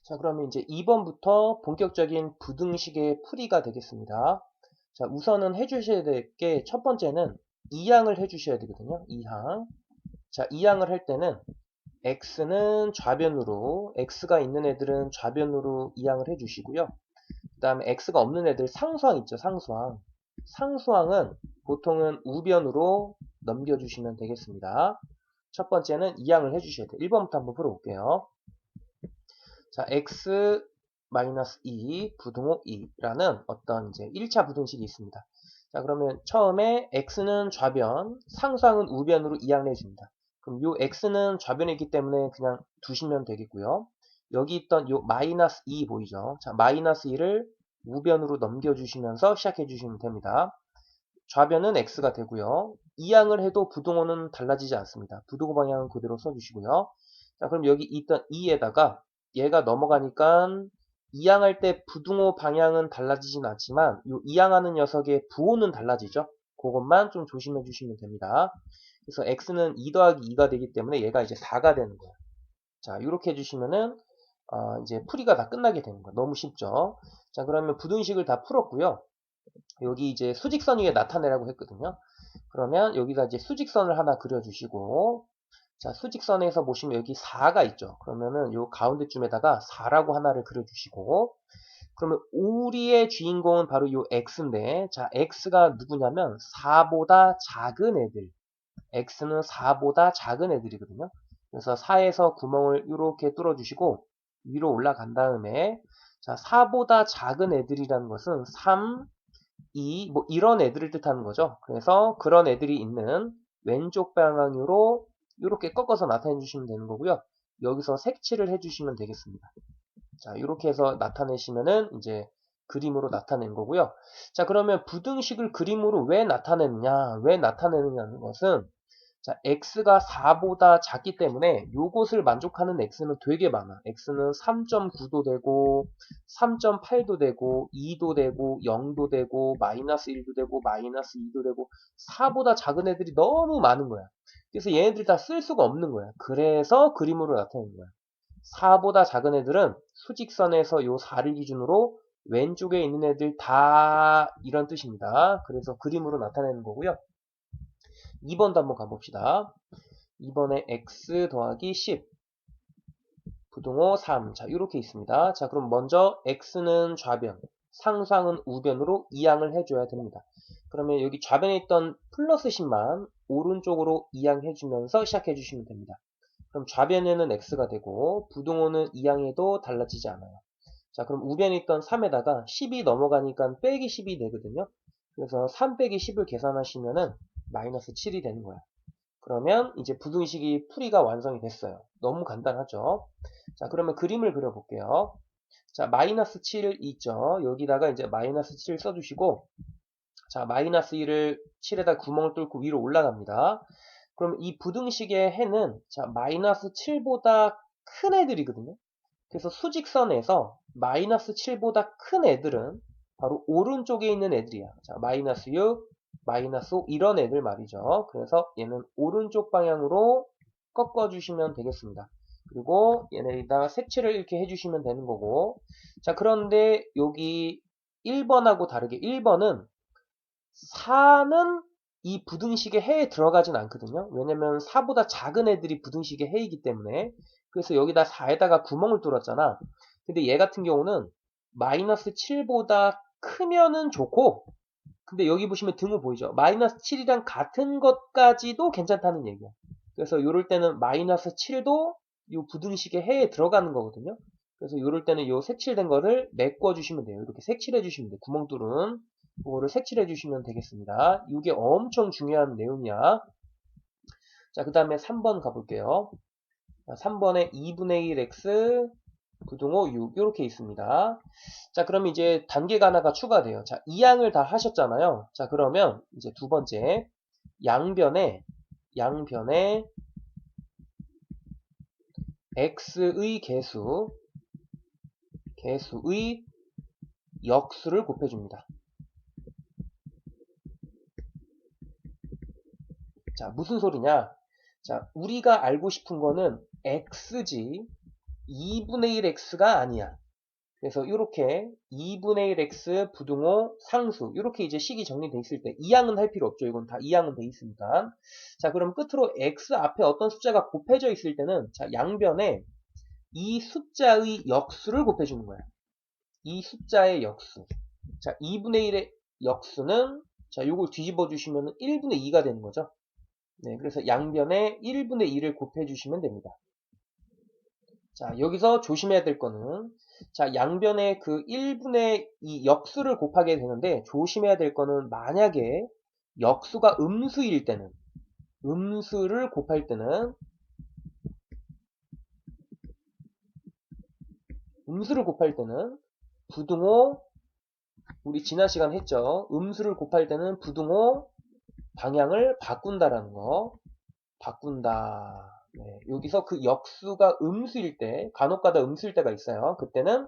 자, 그러면 이제 2번부터 본격적인 부등식의 풀이가 되겠습니다. 자, 우선은 해주셔야 될 게 첫 번째는 이항을 해주셔야 되거든요. 이항. 자, 이항을 할 때는 x는 좌변으로, x가 있는 애들은 좌변으로 이항을 해주시고요. 그 다음에 x가 없는 애들 상수항 있죠, 상수항. 상수항은 보통은 우변으로 넘겨주시면 되겠습니다. 첫 번째는 이항을 해주셔야 돼요. 1번부터 한번 풀어볼게요. 자, x-2 부등호 2라는 어떤 이제 1차 부등식이 있습니다. 자, 그러면 처음에 x는 좌변, 상수항은 우변으로 이항을 해줍니다. 그럼 요 x는 좌변이기 때문에 그냥 두시면 되겠고요. 여기 있던 요 마이너스 2 보이죠? 자, 마이너스 2를 우변으로 넘겨주시면서 시작해주시면 됩니다. 좌변은 x가 되고요. 이항을 해도 부등호는 달라지지 않습니다. 부등호 방향은 그대로 써주시고요. 자, 그럼 여기 있던 2에다가 얘가 넘어가니까 이항할 때 부등호 방향은 달라지진 않지만 이 이항하는 녀석의 부호는 달라지죠. 그것만 좀 조심해 주시면 됩니다. 그래서 x는 2 더하기 2가 되기 때문에 얘가 이제 4가 되는 거예요. 자, 이렇게 해주시면은 이제 풀이가 다 끝나게 되는 거예요. 너무 쉽죠. 자, 그러면 부등식을 다 풀었고요. 여기 이제 수직선 위에 나타내라고 했거든요. 그러면 여기다 이제 수직선을 하나 그려주시고, 자, 수직선에서 보시면 여기 4가 있죠. 그러면은 요 가운데쯤에다가 4라고 하나를 그려주시고, 그러면 우리의 주인공은 바로 요 x인데, 자, x가 누구냐면 4보다 작은 애들. x는 4보다 작은 애들이거든요. 그래서 4에서 구멍을 이렇게 뚫어주시고, 위로 올라간 다음에, 자, 4보다 작은 애들이라는 것은 3, 2, 뭐 이런 애들을 뜻하는 거죠. 그래서 그런 애들이 있는 왼쪽 방향으로 이렇게 꺾어서 나타내 주시면 되는 거고요. 여기서 색칠을 해주시면 되겠습니다. 자, 이렇게 해서 나타내시면은 이제 그림으로 나타낸 거고요. 자, 그러면 부등식을 그림으로 왜 나타내느냐? 왜 나타내느냐는 것은 자, x가 4보다 작기 때문에 요것을 만족하는 x는 되게 많아. x는 3.9도 되고 3.8도 되고 2도 되고 0도 되고 마이너스 1도 되고 마이너스 2도 되고 4보다 작은 애들이 너무 많은 거야. 그래서 얘네들 다 쓸 수가 없는 거야. 그래서 그림으로 나타내는 거야. 4보다 작은 애들은 수직선에서 요 4를 기준으로 왼쪽에 있는 애들 다 이런 뜻입니다. 그래서 그림으로 나타내는 거고요. 2번도 한번 가봅시다. 2번에 x 더하기 10 부등호 3. 자, 이렇게 있습니다. 자, 그럼 먼저 x는 좌변, 상수항은 우변으로 이항을 해줘야 됩니다. 그러면 여기 좌변에 있던 플러스 10만 오른쪽으로 이항해주면서 시작해주시면 됩니다. 그럼 좌변에는 x가 되고 부등호는 이항해도 달라지지 않아요. 자, 그럼 우변에 있던 3에다가 10이 넘어가니까 빼기 10이 되거든요. 그래서 3 빼기 10을 계산하시면은 마이너스 7이 되는 거야. 그러면 이제 부등식이 풀이가 완성이 됐어요. 너무 간단하죠? 자, 그러면 그림을 그려볼게요. 자, 마이너스 7 있죠? 여기다가 이제 마이너스 7 써주시고, 자, 마이너스 1을 7에다 구멍을 뚫고 위로 올라갑니다. 그럼 이 부등식의 해는, 자, 마이너스 7보다 큰 애들이거든요? 그래서 수직선에서 마이너스 7보다 큰 애들은 바로 오른쪽에 있는 애들이야. 자, 마이너스 6, 마이너스 5 이런 애들 말이죠. 그래서 얘는 오른쪽 방향으로 꺾어주시면 되겠습니다. 그리고 얘네에다가 색칠을 이렇게 해주시면 되는 거고. 자, 그런데 여기 1번하고 다르게 1번은 4는 이 부등식의 해에 들어가진 않거든요. 왜냐면 4보다 작은 애들이 부등식의 해이기 때문에. 그래서 여기다 4에다가 구멍을 뚫었잖아. 근데 얘 같은 경우는 마이너스 7보다 크면은 좋고, 근데 여기 보시면 등호 보이죠? 마이너스 7이랑 같은 것까지도 괜찮다는 얘기야. 그래서 요럴 때는 마이너스 7도 이 부등식의 해에 들어가는 거거든요. 그래서 요럴 때는 요 색칠된 거를 메꿔 주시면 돼요. 이렇게 색칠해 주시면 돼요. 구멍 뚫은 그거를 색칠해 주시면 되겠습니다. 이게 엄청 중요한 내용이야. 자, 그 다음에 3번 가볼게요. 3번에 2분의 1x 부등호 6 이렇게 있습니다. 자, 그럼 이제 단계가 하나가 추가돼요. 자, 이항을 다 하셨잖아요. 자, 그러면 이제 두 번째 양변에 x의 개수의 역수를 곱해줍니다. 자, 무슨 소리냐? 자, 우리가 알고 싶은 거는 x지. 2분의 1x가 아니야. 그래서 이렇게 2분의 1x 부등호 상수 이렇게 이제 식이 정리되어 있을 때 이항은 할 필요 없죠. 이건 다 이항은 돼 있으니까. 자, 그럼 끝으로 x 앞에 어떤 숫자가 곱해져 있을 때는 자, 양변에 이 숫자의 역수를 곱해주는 거야. 이 숫자의 역수. 자, 2분의 1의 역수는 자, 요걸 뒤집어 주시면 1분의 2가 되는 거죠. 네, 그래서 양변에 1분의 2를 곱해 주시면 됩니다. 자, 여기서 조심해야 될 거는 자, 양변에 그 1분의 2 역수를 곱하게 되는데 조심해야 될 거는 만약에 역수가 음수일 때는 음수를 곱할 때는 부등호 우리 지난 시간 했죠. 음수를 곱할 때는 부등호 방향을 바꾼다라는 거. 바꾼다. 네, 여기서 그 역수가 음수일 때, 간혹가다 음수일 때가 있어요. 그때는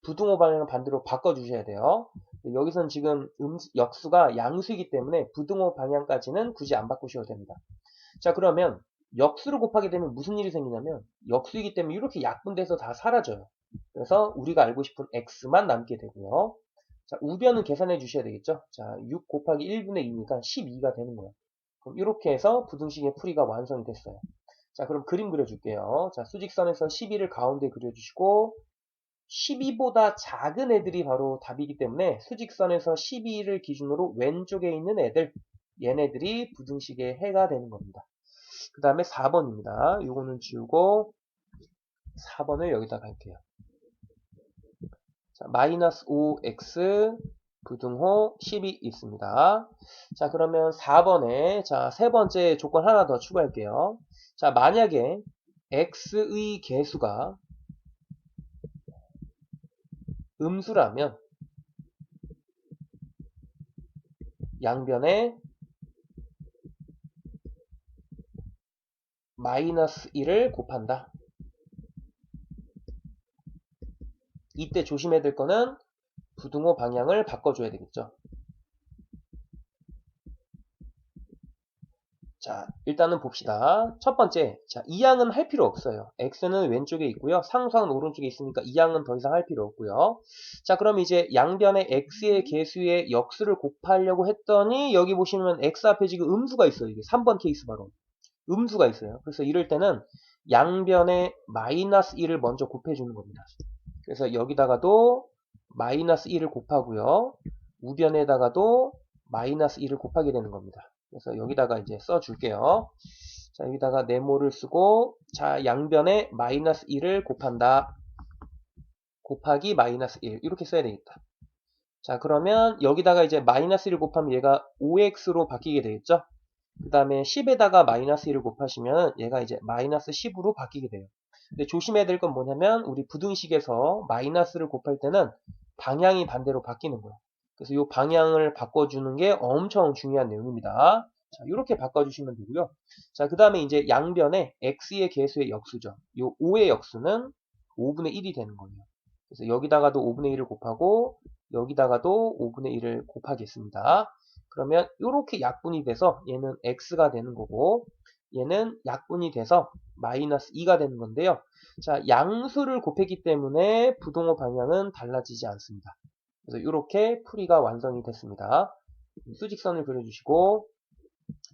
부등호 방향을 반대로 바꿔주셔야 돼요. 여기선 지금 역수가 양수이기 때문에 부등호 방향까지는 굳이 안 바꾸셔도 됩니다. 자, 그러면 역수를 곱하게 되면 무슨 일이 생기냐면 역수이기 때문에 이렇게 약분돼서 다 사라져요. 그래서 우리가 알고 싶은 x만 남게 되고요. 자, 우변은 계산해 주셔야 되겠죠. 자, 6 곱하기 1분의 2니까 12가 되는 거예요. 그럼 이렇게 해서 부등식의 풀이가 완성이 됐어요. 자, 그럼 그림 그려줄게요. 자, 수직선에서 12를 가운데 그려주시고 12보다 작은 애들이 바로 답이기 때문에 수직선에서 12를 기준으로 왼쪽에 있는 애들 얘네들이 부등식의 해가 되는 겁니다. 그 다음에 4번입니다. 요거는 지우고 4번을 여기다 갈게요. 자, 마이너스 5x 부등호 10이 있습니다. 자, 그러면 4번에 자, 세 번째 조건 하나 더 추가할게요. 자, 만약에 x의 개수가 음수라면 양변에 마이너스 1을 곱한다. 이때 조심해야 될 거는 부등호 방향을 바꿔줘야 되겠죠. 자, 일단은 봅시다. 첫 번째, 자, 이항은 할 필요 없어요. x는 왼쪽에 있고요. 상수항은 오른쪽에 있으니까 이항은 더 이상 할 필요 없고요. 자, 그럼 이제 양변에 x의 개수의 역수를 곱하려고 했더니 여기 보시면 x 앞에 지금 음수가 있어요. 이게 3번 케이스 바로. 음수가 있어요. 그래서 이럴 때는 양변에 마이너스 1을 먼저 곱해주는 겁니다. 그래서 여기다가도 마이너스 1을 곱하고요. 우변에다가도 마이너스 1을 곱하게 되는 겁니다. 그래서 여기다가 이제 써줄게요. 자, 여기다가 네모를 쓰고 자, 양변에 마이너스 1을 곱한다. 곱하기 마이너스 1 이렇게 써야 되겠다. 자, 그러면 여기다가 이제 마이너스 1을 곱하면 얘가 5x로 바뀌게 되겠죠? 그 다음에 10에다가 마이너스 1을 곱하시면 얘가 이제 마이너스 10으로 바뀌게 돼요. 근데 조심해야 될 건 뭐냐면 우리 부등식에서 마이너스를 곱할 때는 방향이 반대로 바뀌는 거예요. 그래서 이 방향을 바꿔주는 게 엄청 중요한 내용입니다. 자, 이렇게 바꿔주시면 되고요. 자, 그 다음에 이제 양변에 x의 개수의 역수죠. 이 5의 역수는 5분의 1이 되는 거예요. 그래서 여기다가도 5분의 1을 곱하고 여기다가도 5분의 1을 곱하겠습니다. 그러면 이렇게 약분이 돼서 얘는 x가 되는 거고 얘는 약분이 돼서 마이너스 2가 되는 건데요. 자, 양수를 곱했기 때문에 부등호 방향은 달라지지 않습니다. 그래서 이렇게 풀이가 완성이 됐습니다. 수직선을 그려주시고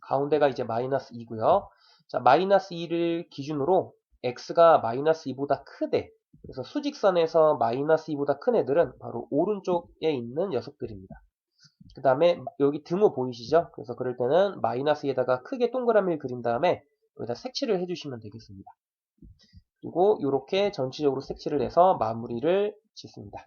가운데가 이제 마이너스 2고요. 자, 마이너스 2를 기준으로 x가 마이너스 2보다 크대. 그래서 수직선에서 마이너스 2보다 큰 애들은 바로 오른쪽에 있는 녀석들입니다. 그 다음에 여기 등호 보이시죠? 그래서 그럴 때는 마이너스에다가 크게 동그라미를 그린 다음에 여기다 색칠을 해주시면 되겠습니다. 그리고 이렇게 전체적으로 색칠을 해서 마무리를 짓습니다.